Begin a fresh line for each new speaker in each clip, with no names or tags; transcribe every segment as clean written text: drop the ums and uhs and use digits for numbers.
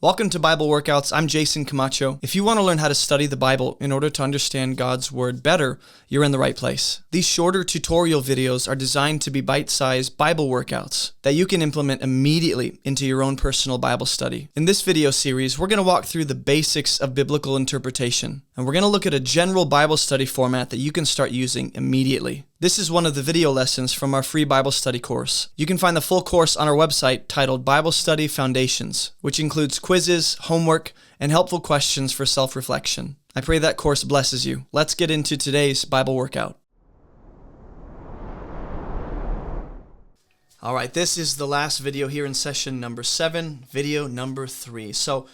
Welcome to Bible Workouts. I'm Jason Camacho. If you want to learn how to study the Bible in order to understand God's Word better, you're in the right place. These shorter tutorial videos are designed to be bite-sized Bible workouts that you can implement immediately into your own personal Bible study. In this video series, we're going to walk through the basics of biblical interpretation, and we're going to look at a general Bible study format that you can start using immediately. This is one of the video lessons from our free Bible study course. You can find the full course on our website titled Bible Study Foundations, which includes quizzes, homework, and helpful questions for self-reflection. I pray that course blesses you. Let's get into today's Bible workout. All right, this is the last video here in session number 7, video number 3. So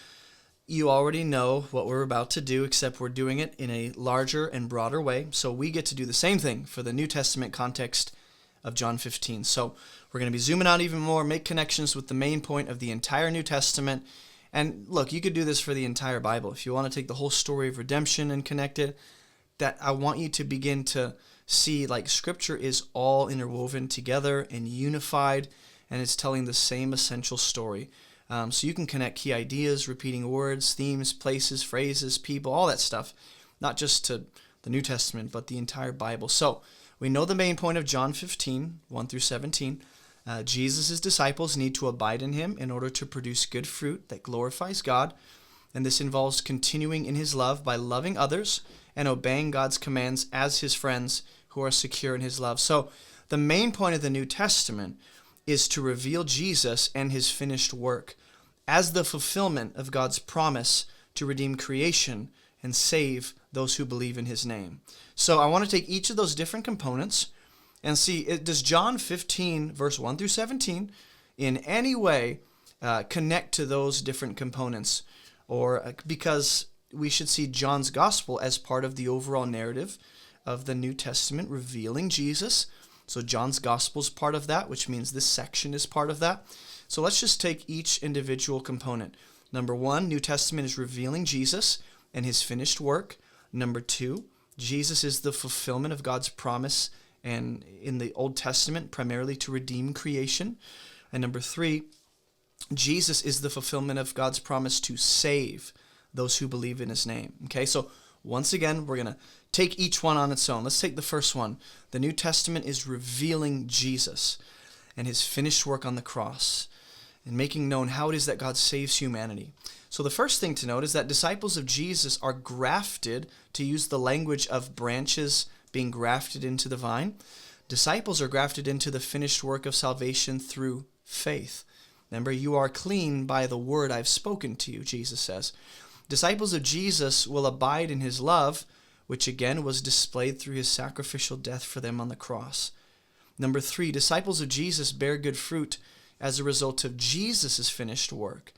you already know what we're about to do, except we're doing it in a larger and broader way. So we get to do the same thing for the New Testament context of John 15. So we're going to be zooming out even more, make connections with the main point of the entire New Testament. And look, you could do this for the entire Bible. If you want to take the whole story of redemption and connect it, that I want you to begin to see like Scripture is all interwoven together and unified, and it's telling the same essential story. So you can connect key ideas, repeating words, themes, places, phrases, people, all that stuff, not just to the New Testament, but the entire Bible. So we know the main point of John 15, 1 through 17. Jesus' disciples need to abide in him in order to produce good fruit that glorifies God. And this involves continuing in his love by loving others and obeying God's commands as his friends who are secure in his love. So the main point of the New Testament is to reveal Jesus and his finished work as the fulfillment of God's promise to redeem creation and save those who believe in his name. So I want to take each of those different components and see, does John 15, verse 1 through 17, in any way connect to those different components? Or because we should see John's gospel as part of the overall narrative of the New Testament revealing Jesus. So John's gospel is part of that, which means this section is part of that. So let's just take each individual component. Number 1, New Testament is revealing Jesus and his finished work. Number 2, Jesus is the fulfillment of God's promise, and in the Old Testament, primarily to redeem creation. And number 3, Jesus is the fulfillment of God's promise to save those who believe in his name. Okay, so once again, we're going to take each one on its own. Let's take the first one. The New Testament is revealing Jesus and his finished work on the cross and making known how it is that God saves humanity. So the first thing to note is that disciples of Jesus are grafted, to use the language of branches being grafted into the vine. Disciples are grafted into the finished work of salvation through faith. Remember, you are clean by the word I've spoken to you, Jesus says. Disciples of Jesus will abide in his love, which again was displayed through his sacrificial death for them on the cross. Number 3, disciples of Jesus bear good fruit as a result of Jesus' finished work.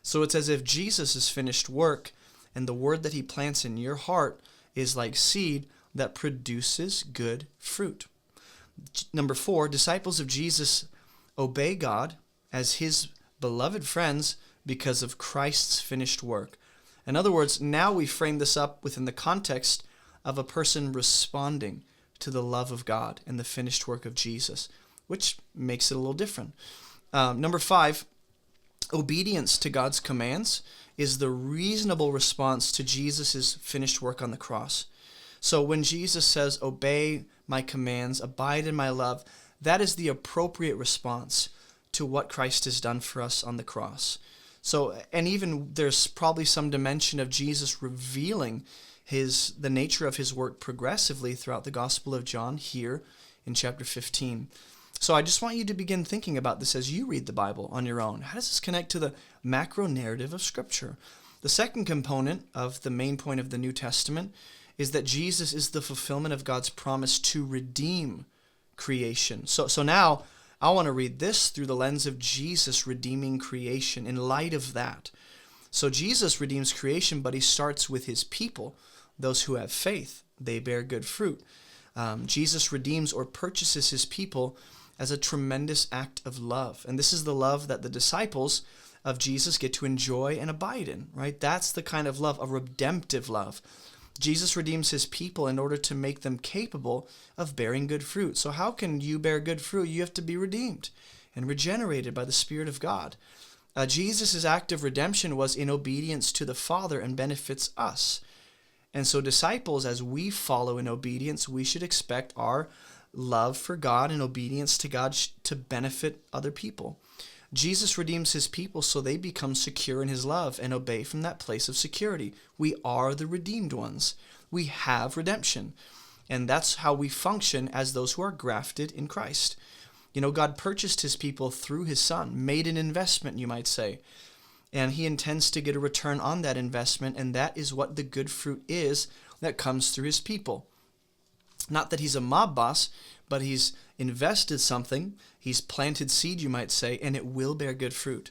So it's as if Jesus' finished work and the word that he plants in your heart is like seed that produces good fruit. Number 4, disciples of Jesus obey God as his beloved friends because of Christ's finished work. In other words, now we frame this up within the context of a person responding to the love of God and the finished work of Jesus, which makes it a little different. Number 5, obedience to God's commands is the reasonable response to Jesus' finished work on the cross. So when Jesus says, obey my commands, abide in my love, that is the appropriate response to what Christ has done for us on the cross. So, and even there's probably some dimension of Jesus revealing the nature of his work progressively throughout the Gospel of John here in chapter 15. So I just want you to begin thinking about this as you read the Bible on your own. How does this connect to the macro narrative of Scripture? The second component of the main point of the New Testament is that Jesus is the fulfillment of God's promise to redeem creation. So now I want to read this through the lens of Jesus redeeming creation in light of that. So Jesus redeems creation, but he starts with his people, those who have faith. They bear good fruit. Jesus redeems or purchases his people as a tremendous act of love. And this is the love that the disciples of Jesus get to enjoy and abide in, right? That's the kind of love, a redemptive love. Jesus redeems his people in order to make them capable of bearing good fruit. So how can you bear good fruit? You have to be redeemed and regenerated by the Spirit of God. Jesus' act of redemption was in obedience to the Father and benefits us. And so disciples, as we follow in obedience, we should expect our love for God and obedience to God to benefit other people. Jesus redeems his people so they become secure in his love and obey from that place of security. We are the redeemed ones. We have redemption. And that's how we function as those who are grafted in Christ. You know, God purchased his people through his Son, made an investment, you might say. And he intends to get a return on that investment, and that is what the good fruit is that comes through his people. Not that he's a mob boss, but he's invested something, he's planted seed, you might say, and it will bear good fruit.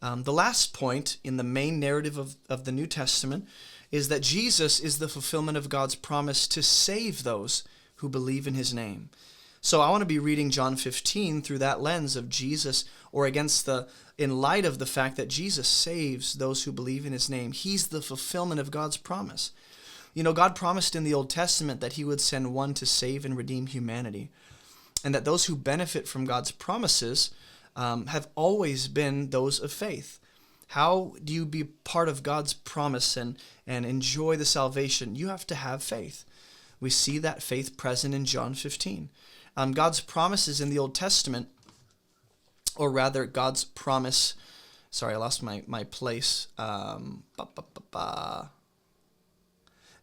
The last point in the main narrative of the New Testament is that Jesus is the fulfillment of God's promise to save those who believe in his name. So I want to be reading John 15 through that lens of Jesus, or in light of the fact that Jesus saves those who believe in his name. He's the fulfillment of God's promise. You know, God promised in the Old Testament that he would send one to save and redeem humanity, and that those who benefit from God's promises have always been those of faith. How do you be part of God's promise and enjoy the salvation? You have to have faith. We see that faith present in John 15. God's promises in the Old Testament, or rather God's promise, sorry, I lost my place.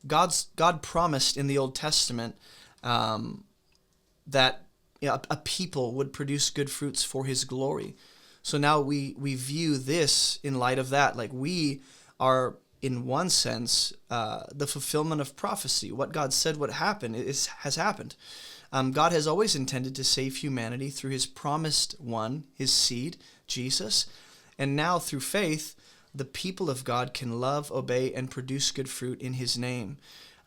God promised in the Old Testament that a people would produce good fruits for his glory. So now we view this in light of that. Like, we are, in one sense, the fulfillment of prophecy. What God said would happen has happened. God has always intended to save humanity through his promised one, his seed, Jesus. And now through faith, the people of God can love, obey, and produce good fruit in his name.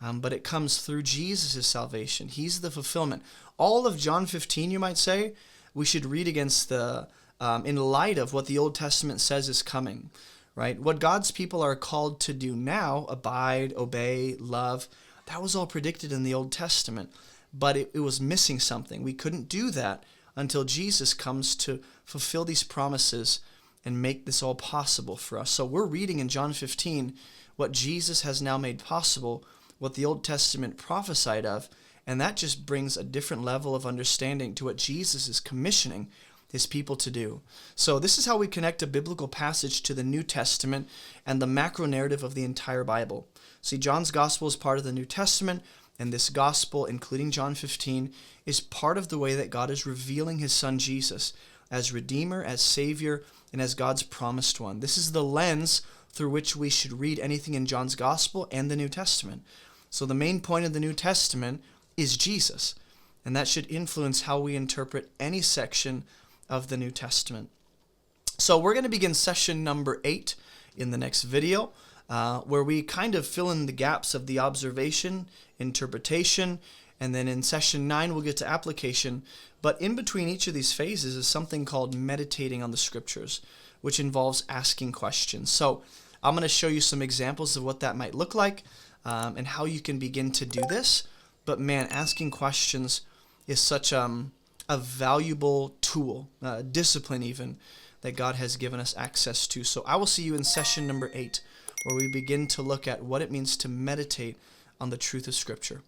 But it comes through Jesus' salvation. He's the fulfillment. All of John 15, you might say, we should read against in light of what the Old Testament says is coming, right? What God's people are called to do now, abide, obey, love, that was all predicted in the Old Testament. But it was missing something. We couldn't do that until Jesus comes to fulfill these promises and make this all possible for us. So we're reading in John 15 what Jesus has now made possible, what the Old Testament prophesied of, and that just brings a different level of understanding to what Jesus is commissioning his people to do. So this is how we connect a biblical passage to the New Testament and the macro narrative of the entire Bible. See, John's gospel is part of the New Testament, and this gospel, including John 15, is part of the way that God is revealing his son Jesus as Redeemer, as Savior, and as God's promised one. This is the lens through which we should read anything in John's gospel and the New Testament. So the main point of the New Testament is Jesus, and that should influence how we interpret any section of the New Testament. So we're going to begin session number 8 in the next video, where we kind of fill in the gaps of the observation, interpretation, and then in session 9 we'll get to application. But in between each of these phases is something called meditating on the scriptures, which involves asking questions. So I'm going to show you some examples of what that might look like and how you can begin to do this. But man, asking questions is such a valuable tool, discipline even, that God has given us access to. So I will see you in session number 8, where we begin to look at what it means to meditate on the truth of Scripture.